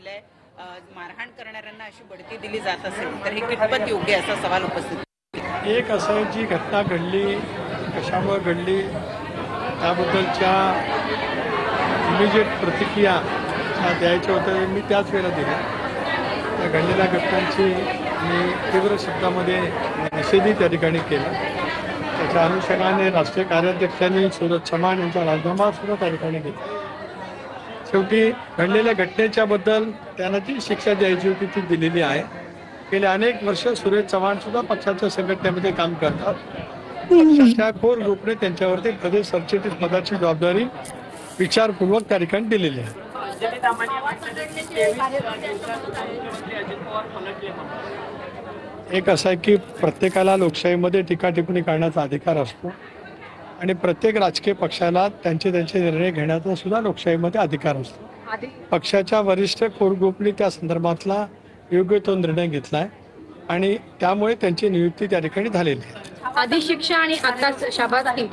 केलाय, मारहाण करणाऱ्यांना अशी बढती दिली जात असेल तर हे कितपत योग्य असा सवाल उपस्थित. एक असं जी घटना घडली, कशामुळे घडली त्याबद्दलच्या इमिजिएट प्रतिक्रिया द्यायच्या होत्या मी त्याच वेळेला दिल्या. त्या घडलेल्या घटनांची मी तीव्र शब्दामध्ये निषेधही त्या ठिकाणी केला. त्याच्या अनुषंगाने राष्ट्रीय कार्याध्यक्षांनी सूरज चव्हाण यांचा राजीनामा सुद्धा त्या ठिकाणी घेतला. शेवटी घडलेल्या घटनेच्या बद्दल त्यांना जी शिक्षा द्यायची होती ती दिलेली आहे. गेले अनेक वर्ष सुरेश चव्हाण सुद्धा पक्षाच्या संघटनेमध्ये काम करतात. पक्षाच्या कोर ग्रुपने त्यांच्यावरती प्रदेश सरचिटणीस पदाची जबाबदारी विचारपूर्वक त्या ठिकाणी दिलेली आहे. एक असं आहे की प्रत्येकाला लोकशाहीमध्ये टीका टिप्पणी करण्याचा अधिकार असतो आणि प्रत्येक राजकीय पक्षाला त्यांचे निर्णय घेण्याचा सुद्धा लोकशाहीमध्ये अधिकार असतो. पक्षाच्या वरिष्ठ कोर ग्रुपने त्या संदर्भातला योग्य तो निर्णय घेतला आहे आणि त्यामुळे त्यांची नियुक्ती त्या ठिकाणी झालेली आहे. आधी शिक्षा आणि आता शाबासकी.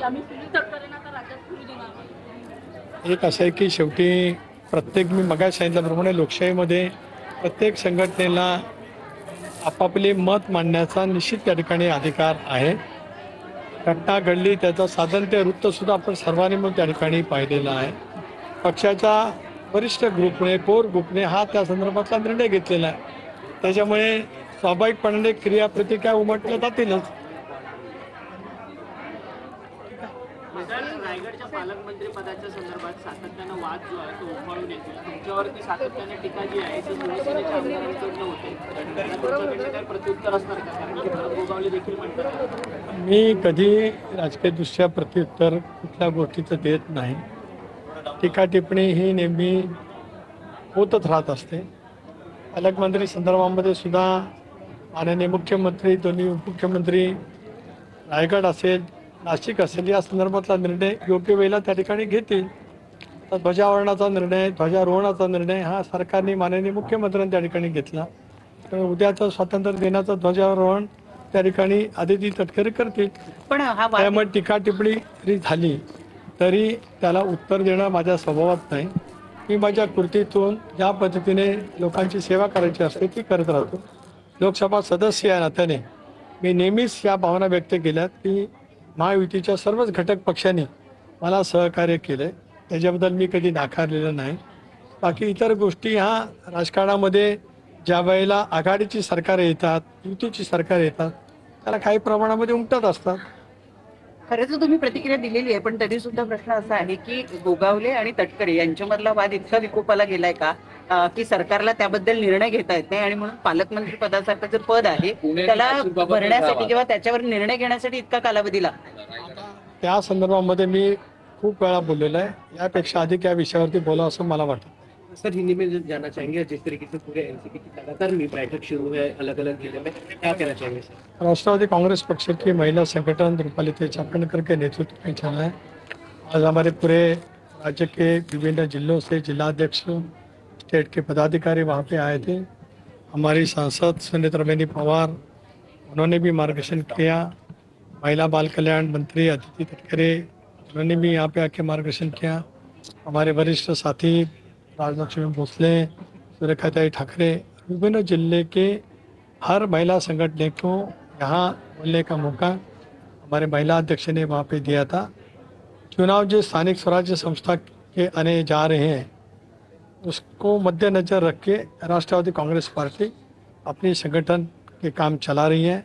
एक असं आहे की शेवटी प्रत्येक मी मगाशी सांगितल्याप्रमाणे लोकशाहीमध्ये प्रत्येक संघटनेला आपापले मत मांडण्याचा निश्चित त्या ठिकाणी अधिकार आहे. घटना घडली त्याचं साधारणतः वृत्तसुद्धा आपण सर्वांनी मग त्या ठिकाणी पाहिलेलं आहे. पक्षाच्या वरिष्ठ ग्रुपने कोर ग्रुपने हा त्या संदर्भातला निर्णय घेतलेला आहे. त्याच्यामुळे स्वाभाविकपणाने क्रियाप्रतिक्रिया उमटल्या जातीलच. रायगडच्या पालकमंत्री पदाच्या संदर्भात सातत्यानं वाद जो आहे तो उफाळून येतो. तुमच्यावरती सातत्याने टीका जी आहे ती शिवसेनेच्या आमदारांकडून होते. तुमच्याकडे काय प्रत्युत्तर असणार का? कारण की भरत गोगावले देखील म्हणतात. मी कधी राजकीयदृष्ट्या प्रत्युत्तर कुठल्या गोष्टीचं देत नाही. टीका टिप्पणी ही नेहमी होतच राहत असते. पालकमंत्री संदर्भामध्ये सुद्धा माननीय मुख्यमंत्री, दोन्ही उपमुख्यमंत्री, रायगड असेल नाशिक असेल या संदर्भातला निर्णय योग्य वेळेला त्या ठिकाणी घेतील. ध्वजावरणाचा निर्णय, ध्वजारोहणाचा निर्णय हा सरकारने माननीय मुख्यमंत्र्यांनी त्या ठिकाणी घेतला. त्यामुळे उद्याचं स्वातंत्र्य दिनाचं ध्वजारोहण त्या ठिकाणी आदिती तटकरे करतील. पण हा त्यामुळे टीका टिप्पणी जरी झाली तरी त्याला उत्तर देणं माझ्या स्वभावात नाही. मी माझ्या कृतीतून ज्या पद्धतीने लोकांची सेवा करायची असते ती करत राहतो. लोकसभा सदस्य या नात्याने मी नेहमीच या भावना व्यक्त केल्यात की महायुतीच्या सर्वच घटक पक्षांनी मला सहकार्य केलं. त्याच्याबद्दल मी कधी नाकारलेलं नाही. बाकी इतर गोष्टी ह्या राजकारणामध्ये ज्या वेळेला आघाडीची सरकार येतात, युतीची सरकार येतात त्याला काही प्रमाणामध्ये उमटत असतात. खरं तर तुम्ही प्रतिक्रिया दिलेली आहे, पण तरी सुद्धा प्रश्न असा आहे की गोगावले आणि तटकरे यांच्यामधला वाद इतका विकोपाला गेलाय का की सरकारला त्याबद्दल निर्णय घेता येत नाही आणि म्हणून पालकमंत्री पदासारखं जे पद आहे त्याला भरण्यासाठी किंवा त्याच्यावर निर्णय घेण्यासाठी इतका कालावधी लागतो. त्या संदर्भामध्ये मी खूप वेळा बोललेलो आहे. यापेक्षा अधिक या विषयावरती बोला असं मला वाटतं. सर, हिंदी में जानना चाहेंगे जिस तरीके से पूरे एनसीपी की लगातार बैठक शुरू है अलग अलग जिले में, क्या कहना चाहेंगे सर? राष्ट्रवादी कांग्रेस पक्ष की महिला संगठन रूपाली चाकणकर के नेतृत्व में चल रहा है. आज हमारे पूरे राज्य के विभिन्न जिलों से जिलाध्यक्ष, स्टेट के पदाधिकारी वहाँ पे आए थे. हमारी सांसद सुनेत्रबेनी पवार उन्होंने भी मार्गदर्शन किया. महिला बाल कल्याण मंत्री अदिति तटकरे उन्होंने भी यहाँ पे आके मार्गदर्शन किया. हमारे वरिष्ठ साथी राजलक्ष्मी भोसले, सुरेखाताई ठाकरे, विभिन्न जिले के हर महिला संगठन को यहाँ बोलने का मौका हमारे महिला अध्यक्ष ने वहाँ पे दिया था. चुनाव जो स्थानिक स्वराज्य संस्था के आने जा रहे हैं उसको मद्देनजर रख के राष्ट्रवादी कांग्रेस पार्टी अपनी संगठन के काम चला रही है.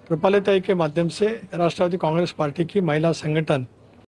कृपालताई के माध्यम से राष्ट्रवादी कांग्रेस पार्टी की महिला संगठन